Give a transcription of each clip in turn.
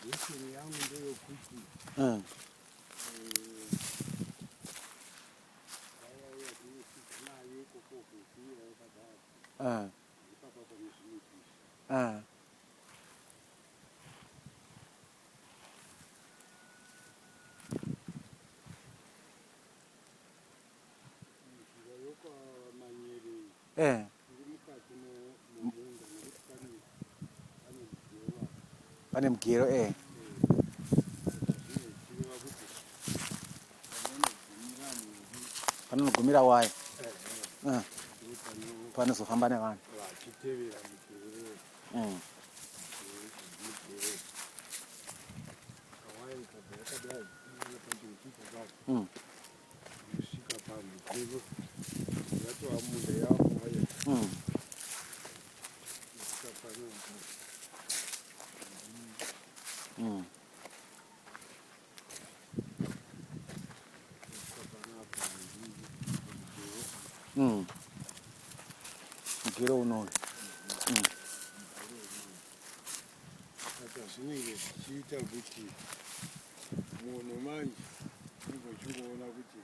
열심히 하는데요, 굳이. 응. 응. 응. 예. Panem quiero, Panem gumira wai. Panem so hambane wan. Quiero uno. Sinige chita kuti munhu manje ndiko chingoona kuti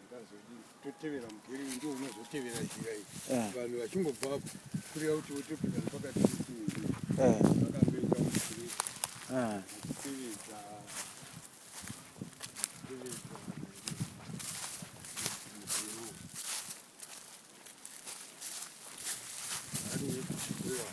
ndazodi totevera mugeri ndio unozotevera njira iyi vanhu vachingobva kureva kuti wotopinda nepakati petinhu vakangoita mugeri kutevedza ari wekuchikora